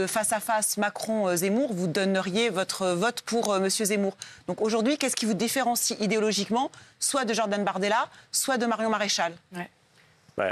face à face Macron-Zemmour, vous donneriez votre vote pour M. Zemmour. Donc aujourd'hui, qu'est-ce qui vous différencie idéologiquement, soit de Jordan Bardella, soit de Marion Maréchal?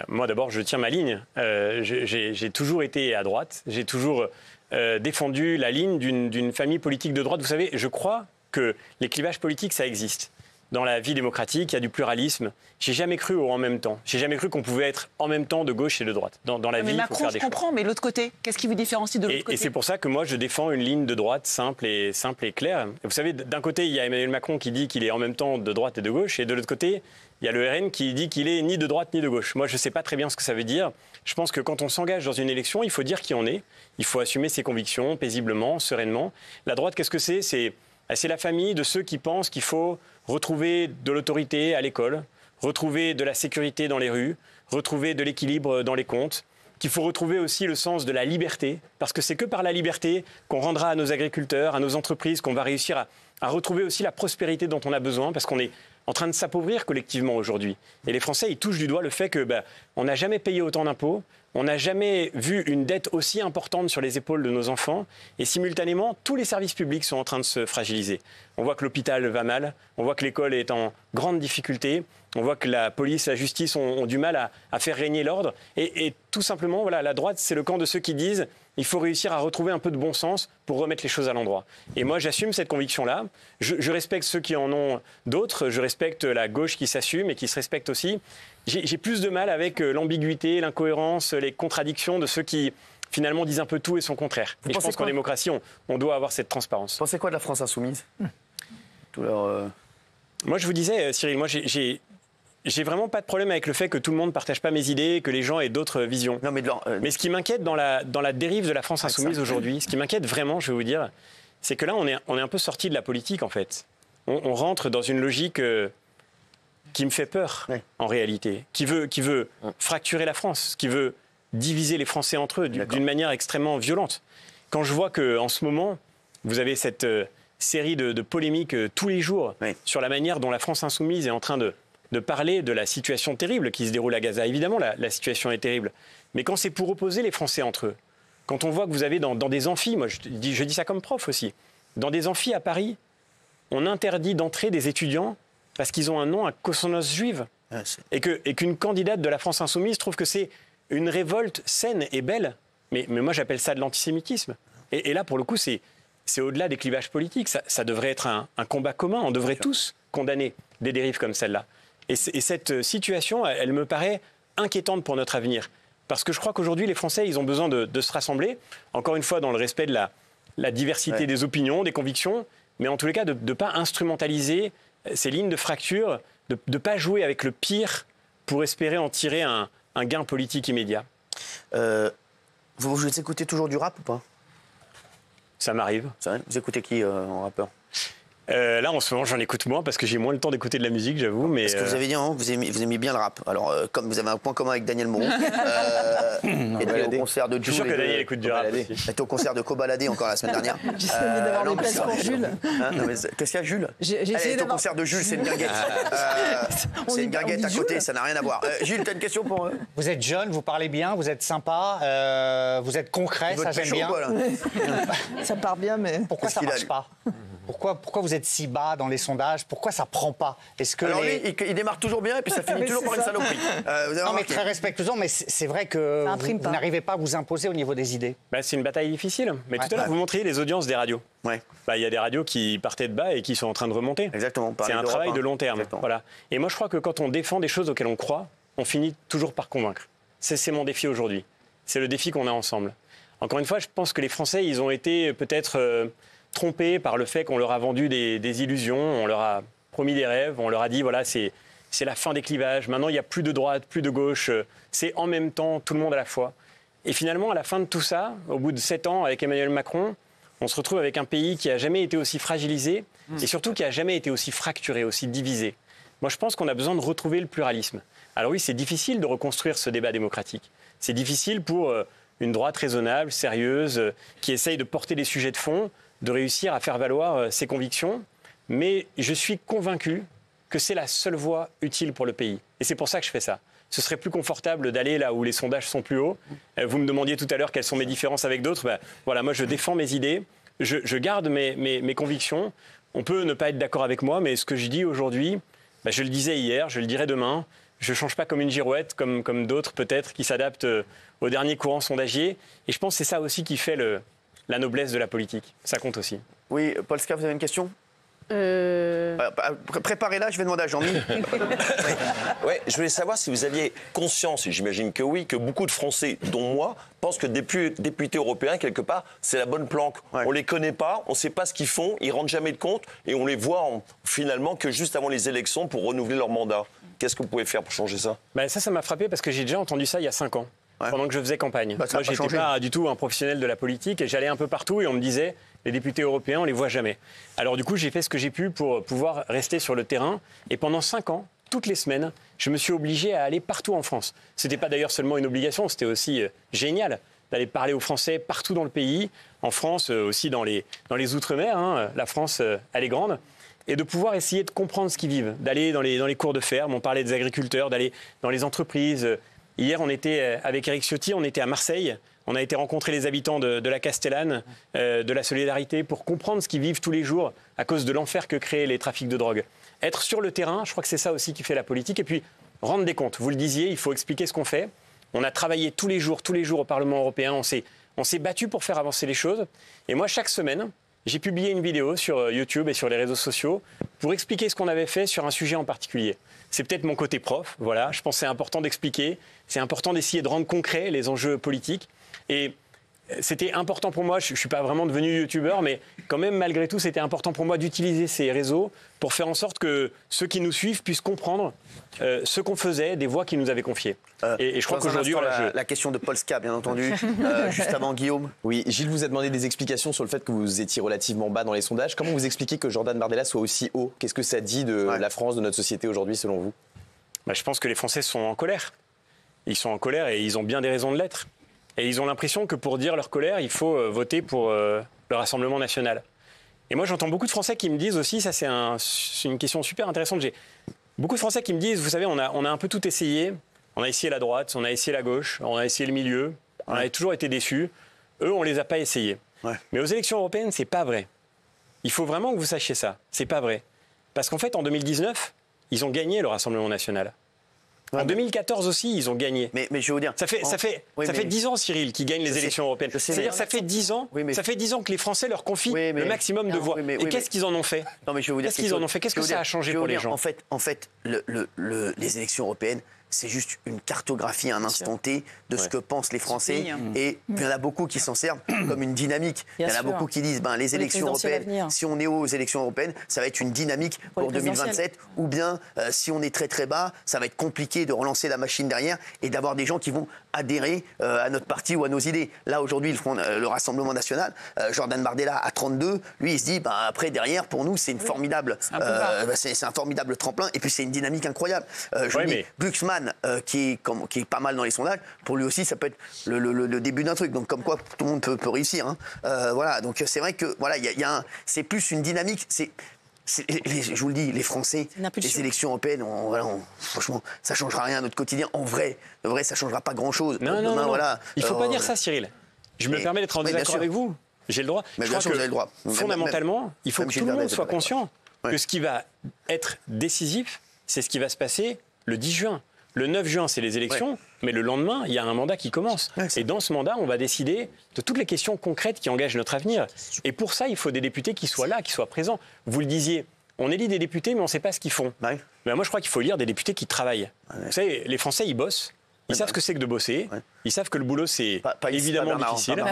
Moi, d'abord, je tiens ma ligne. J'ai toujours été à droite. J'ai toujours défendu la ligne d'une famille politique de droite. Vous savez, je crois que les clivages politiques, ça existe. Dans la vie démocratique, il y a du pluralisme. J'ai jamais cru au en même temps. J'ai jamais cru qu'on pouvait être en même temps de gauche et de droite. Dans la vie, il faut faire des choix. Je comprends, mais l'autre côté, qu'est-ce qui vous différencie de l'autre côté? Et c'est pour ça que moi, je défends une ligne de droite simple et claire. Vous savez, d'un côté, il y a Emmanuel Macron qui dit qu'il est en même temps de droite et de gauche, et de l'autre côté, il y a le RN qui dit qu'il est ni de droite ni de gauche. Moi, je ne sais pas très bien ce que ça veut dire. Je pense que quand on s'engage dans une élection, il faut dire qui on est. Il faut assumer ses convictions paisiblement, sereinement. La droite, qu'est-ce que c'est? C'est la famille de ceux qui pensent qu'il faut retrouver de l'autorité à l'école, retrouver de la sécurité dans les rues, retrouver de l'équilibre dans les comptes, qu'il faut retrouver aussi le sens de la liberté, parce que c'est que par la liberté qu'on rendra à nos agriculteurs, à nos entreprises, qu'on va réussir à retrouver aussi la prospérité dont on a besoin, parce qu'on est en train de s'appauvrir collectivement aujourd'hui. Et les Français, ils touchent du doigt le fait que on n'a jamais payé autant d'impôts, on n'a jamais vu une dette aussi importante sur les épaules de nos enfants, et simultanément, tous les services publics sont en train de se fragiliser. On voit que l'hôpital va mal, on voit que l'école est en grande difficulté, on voit que la police, la justice ont du mal à faire régner l'ordre. Et tout simplement, voilà, la droite, c'est le camp de ceux qui disent il faut réussir à retrouver un peu de bon sens pour remettre les choses à l'endroit. Et moi, j'assume cette conviction-là. Je respecte ceux qui en ont d'autres. Je respecte la gauche qui s'assume et qui se respecte aussi. J'ai plus de mal avec l'ambiguïté, l'incohérence, les contradictions de ceux qui, finalement, disent un peu tout et son contraire. Et je pense qu'en démocratie, on doit avoir cette transparence. Vous pensez quoi de la France insoumise? Moi, je vous disais, Cyril, moi, j'ai vraiment pas de problème avec le fait que tout le monde ne partage pas mes idées, que les gens aient d'autres visions. Non, mais ce qui m'inquiète dans la dérive de la France insoumise aujourd'hui, ce qui m'inquiète vraiment, je vais vous dire, c'est que là, on est un peu sorti de la politique, en fait. On rentre dans une logique qui me fait peur, en réalité, qui veut fracturer la France, qui veut diviser les Français entre eux d'une manière extrêmement violente. Quand je vois qu'en ce moment, vous avez cette série de polémiques tous les jours sur la manière dont la France insoumise est en train de parler de la situation terrible qui se déroule à Gaza. Évidemment, la situation est terrible. Mais quand c'est pour opposer les Français entre eux, quand on voit que vous avez dans des amphis, moi je dis ça comme prof aussi, dans des amphis à Paris, on interdit d'entrer des étudiants parce qu'ils ont un nom à consonance juive. Et qu'une candidate de la France insoumise trouve que c'est une révolte saine et belle. Mais moi, j'appelle ça de l'antisémitisme. Et là, pour le coup, c'est au-delà des clivages politiques. Ça devrait être un combat commun. On devrait tous condamner des dérives comme celle-là. Et cette situation, elle me paraît inquiétante pour notre avenir. Parce que je crois qu'aujourd'hui, les Français, ils ont besoin de se rassembler, encore une fois, dans le respect de la diversité des opinions, des convictions, mais en tous les cas, de ne pas instrumentaliser ces lignes de fracture, de ne pas jouer avec le pire pour espérer en tirer un gain politique immédiat. Vous écoutez toujours du rap ou pas? Ça m'arrive. Vous écoutez qui en rappeur? Là, en ce moment, j'en écoute moins parce que j'ai moins le temps d'écouter de la musique, j'avoue. Mais parce que vous avez dit, hein, vous aimez bien le rap. Alors, comme vous avez un point commun avec Daniel Moreau, était au concert de Jules. Je suis sûr que Daniel écoute du rap aussi. Était au concert de Kobalade encore la semaine dernière. J'essaie d'avoir des places pour Jules. Qu'est-ce qu'il y a, Jules? J'ai essayé au concert de Jules, c'est une guinguette. C'est une guinguette à côté, ça n'a rien à voir. Jules, t'as une question pour eux? Vous êtes jeune, vous parlez bien, vous êtes sympa, vous êtes concret, ça j'aime bien. Ça part bien, mais... Pourquoi ça marche pas? Pourquoi vous êtes si bas dans les sondages? Pourquoi ça prend pas? Alors lui, il démarre toujours bien et puis ça finit toujours par une saloperie. Non, mais très respectueusement, mais c'est vrai que vous n'arrivez pas à vous imposer au niveau des idées. C'est une bataille difficile. Mais tout à l'heure, vous montriez les audiences des radios. Il y a des radios qui partaient de bas et qui sont en train de remonter. Exactement. C'est un travail de long terme. Voilà. Et moi, je crois que quand on défend des choses auxquelles on croit, on finit toujours par convaincre. C'est mon défi aujourd'hui. C'est le défi qu'on a ensemble. Encore une fois, je pense que les Français, ils ont été peut-être trompés par le fait qu'on leur a vendu des illusions, on leur a promis des rêves, on leur a dit, voilà, c'est la fin des clivages, maintenant il n'y a plus de droite, plus de gauche, c'est en même temps, tout le monde à la fois. Et finalement, à la fin de tout ça, au bout de 7 ans avec Emmanuel Macron, on se retrouve avec un pays qui n'a jamais été aussi fragilisé et surtout qui n'a jamais été aussi fracturé, aussi divisé. Moi, je pense qu'on a besoin de retrouver le pluralisme. Alors oui, c'est difficile de reconstruire ce débat démocratique. C'est difficile pour une droite raisonnable, sérieuse, qui essaye de porter des sujets de fond, de réussir à faire valoir ses convictions. Mais je suis convaincu que c'est la seule voie utile pour le pays. Et c'est pour ça que je fais ça. ce serait plus confortable d'aller là où les sondages sont plus hauts. Vous me demandiez tout à l'heure quelles sont mes différences avec d'autres. Voilà, moi je défends mes idées, je garde mes convictions. On peut ne pas être d'accord avec moi, mais ce que je dis aujourd'hui, je le disais hier, je le dirai demain. Je ne change pas comme une girouette, comme d'autres peut-être, qui s'adaptent au dernier courant sondagier. Et je pense que c'est ça aussi qui fait la noblesse de la politique. Ça compte aussi. Oui, Polska, vous avez une question ? Préparez-la, je vais demander à Jean-Mi. Ouais, je voulais savoir si vous aviez conscience, et j'imagine que oui, que beaucoup de Français, dont moi, pensent que députés européens, quelque part, c'est la bonne planque. Ouais. On les connaît pas, on sait pas ce qu'ils font, ils rendent jamais de compte, et on les voit finalement que juste avant les élections pour renouveler leur mandat. Qu'est-ce que vous pouvez faire pour changer ça ? Ça m'a frappé parce que j'ai déjà entendu ça il y a 5 ans, pendant que je faisais campagne. Moi, je n'étais pas du tout un professionnel de la politique, et j'allais un peu partout, et on me disait... Les députés européens, on ne les voit jamais. Alors du coup, j'ai fait ce que j'ai pu pour pouvoir rester sur le terrain. Et pendant 5 ans, toutes les semaines, je me suis obligé à aller partout en France. Ce n'était pas d'ailleurs seulement une obligation, c'était aussi génial d'aller parler aux Français partout dans le pays, en France, aussi dans les Outre-mer. La France, elle est grande. Et de pouvoir essayer de comprendre ce qu'ils vivent, d'aller dans les cours de ferme, on parlait des agriculteurs, d'aller dans les entreprises. Hier, on était avec Éric Ciotti, on était à Marseille. On a été rencontrer les habitants de la Castellane, de la Solidarité, pour comprendre ce qu'ils vivent tous les jours à cause de l'enfer que créent les trafics de drogue. Être sur le terrain, je crois que c'est ça aussi qui fait la politique. Et puis, rendre des comptes. Vous le disiez, il faut expliquer ce qu'on fait. On a travaillé tous les jours au Parlement européen. On s'est battu pour faire avancer les choses. Et moi, chaque semaine, j'ai publié une vidéo sur YouTube et sur les réseaux sociaux pour expliquer ce qu'on avait fait sur un sujet en particulier. C'est peut-être mon côté prof, voilà. Je pense que c'est important d'expliquer. C'est important d'essayer de rendre concret les enjeux politiques. Et c'était important pour moi, je ne suis pas vraiment devenu youtubeur, mais quand même, malgré tout, c'était important pour moi d'utiliser ces réseaux pour faire en sorte que ceux qui nous suivent puissent comprendre ce qu'on faisait, des voix qu'ils nous avaient confiées. Et je crois qu'aujourd'hui... La question de Polska, bien entendu, juste avant Guillaume. Oui, Gilles vous a demandé des explications sur le fait que vous étiez relativement bas dans les sondages. Comment vous expliquez que Jordan Bardella soit aussi haut ? Qu'est-ce que ça dit de la France, de notre société aujourd'hui, selon vous ? Je pense que les Français sont en colère. Ils sont en colère et ils ont bien des raisons de l'être. Et ils ont l'impression que pour dire leur colère, il faut voter pour le Rassemblement national. Et moi, j'entends beaucoup de Français qui me disent aussi, ça c'est une question super intéressante, j'ai beaucoup de Français qui me disent, vous savez, on a un peu tout essayé. On a essayé la droite, on a essayé la gauche, on a essayé le milieu. On a toujours été déçus. Eux, on ne les a pas essayés. Ouais. Mais aux élections européennes, c'est pas vrai. Il faut vraiment que vous sachiez ça. C'est pas vrai. Parce qu'en fait, en 2019, ils ont gagné le Rassemblement national. En 2014 aussi, ils ont gagné. Mais je vais vous dire... Ça fait 10 ans, Cyril, qu'ils gagnent les élections européennes. C'est-à-dire ça fait 10 ans que les Français leur confient le maximum de voix. Et qu'est-ce qu'ils en ont fait ? Qu'est-ce qu'ils en ont fait ? Qu'est-ce que ça a changé pour les gens ? En fait, les élections européennes, c'est juste une cartographie à un instant T de ce que pensent les Français. Et il y en a beaucoup qui s'en servent comme une dynamique. Il y en a beaucoup qui disent les élections européennes, si on est aux élections européennes, ça va être une dynamique pour 2027. Ou bien, si on est très très bas, ça va être compliqué de relancer la machine derrière et d'avoir des gens qui vont adhérer à notre parti ou à nos idées. Là, aujourd'hui, le Rassemblement national, Jordan Bardella à 32, lui, il se dit, après, derrière, pour nous, c'est une formidable, c'est un formidable tremplin. Et puis, c'est une dynamique incroyable. Glucksmann, qui est pas mal dans les sondages, pour lui aussi, ça peut être le début d'un truc. Donc, comme quoi, tout le monde peut réussir. Voilà. Donc, c'est vrai que voilà, c'est plus une dynamique. Je vous le dis, les Français, les élections européennes, franchement, ça ne changera rien à notre quotidien. En vrai, ça ne changera pas grand-chose. Non. Voilà, il ne faut pas dire ça, Cyril. Je me permets d'être en désaccord avec vous. J'ai le droit. Mais bien sûr, vous avez le droit. Fondamentalement, il faut que tout le monde soit conscient que ce qui va être décisif, c'est ce qui va se passer le 10 juin. Le 9 juin, c'est les élections, mais le lendemain, il y a un mandat qui commence. Et dans ce mandat, on va décider de toutes les questions concrètes qui engagent notre avenir. Et pour ça, il faut des députés qui soient là, qui soient présents. Vous le disiez, on élit des députés, mais on ne sait pas ce qu'ils font. Mais moi, je crois qu'il faut élire des députés qui travaillent. Vous savez, les Français, ils bossent. Ils savent ce que c'est que de bosser. Ils savent que le boulot, c'est évidemment difficile.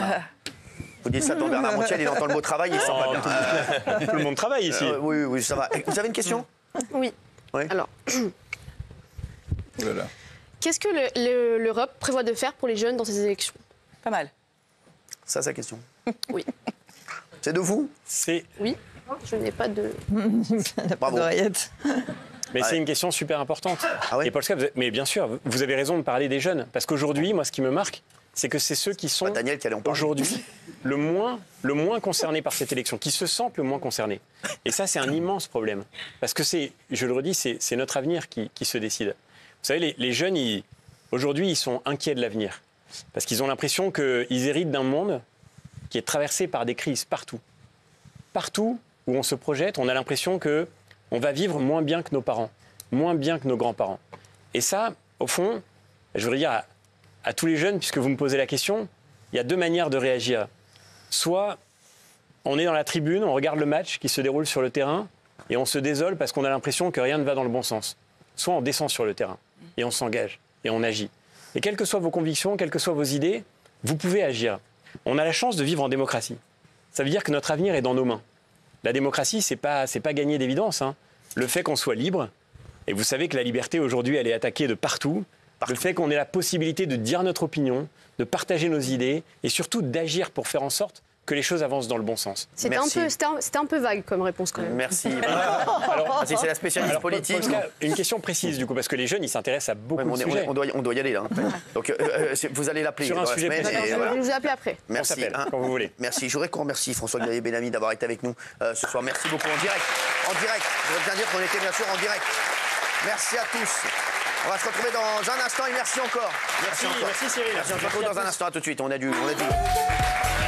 Vous dites ça dans Bernard Montiel, il entend le mot travail, il sent pas bien. Tout le monde travaille ici. Oui, ça va. Vous avez une question ? Oui. Alors... Qu'est-ce que l'Europe prévoit de faire pour les jeunes dans ces élections ? Pas mal. Ça, c'est la question. Oui. C'est de vous ? Oui. Je n'ai pas de... Bravo. D'oreillette. Mais c'est une question super importante. Et Polska, mais bien sûr, vous avez raison de parler des jeunes. Parce qu'aujourd'hui, moi, ce qui me marque, c'est que c'est ceux qui sont aujourd'hui le moins concernés par cette élection, qui se sentent le moins concernés. Et ça, c'est un immense problème. Parce que je le redis, c'est notre avenir qui se décide. savez, les jeunes, aujourd'hui, ils sont inquiets de l'avenir. Parce qu'ils ont l'impression qu'ils héritent d'un monde qui est traversé par des crises partout. Partout où on se projette, on a l'impression qu'on va vivre moins bien que nos parents, moins bien que nos grands-parents. Et ça, au fond, je voudrais dire à tous les jeunes, puisque vous me posez la question, il y a deux manières de réagir. Soit on est dans la tribune, on regarde le match qui se déroule sur le terrain et on se désole parce qu'on a l'impression que rien ne va dans le bon sens. Soit on descend sur le terrain et on s'engage et on agit. Et quelles que soient vos convictions, quelles que soient vos idées, vous pouvez agir. On a la chance de vivre en démocratie. Ça veut dire que notre avenir est dans nos mains. La démocratie, c'est pas gagné d'évidence. Le fait qu'on soit libre, et vous savez que la liberté aujourd'hui, elle est attaquée de partout. Le fait qu'on ait la possibilité de dire notre opinion, de partager nos idées et surtout d'agir pour faire en sorte que les choses avancent dans le bon sens. C'était un peu vague comme réponse quand même. Merci. Alors, c'est la spécialiste politique. Une question précise du coup, parce que les jeunes, ils s'intéressent à beaucoup de sujets. On doit y aller là. Donc vous allez l'appeler sur un sujet précis. Je vais vous appeler après. Merci. Quand vous voulez. Merci. Je voudrais qu'on remercie François-Xavier Bellamy d'avoir été avec nous ce soir. Merci beaucoup en direct. En direct. Je voudrais bien dire qu'on était bien sûr en direct. Merci à tous. On va se retrouver dans un instant et merci encore. Merci Cyril. Merci, on se retrouve dans un instant. À tout de suite. On a du...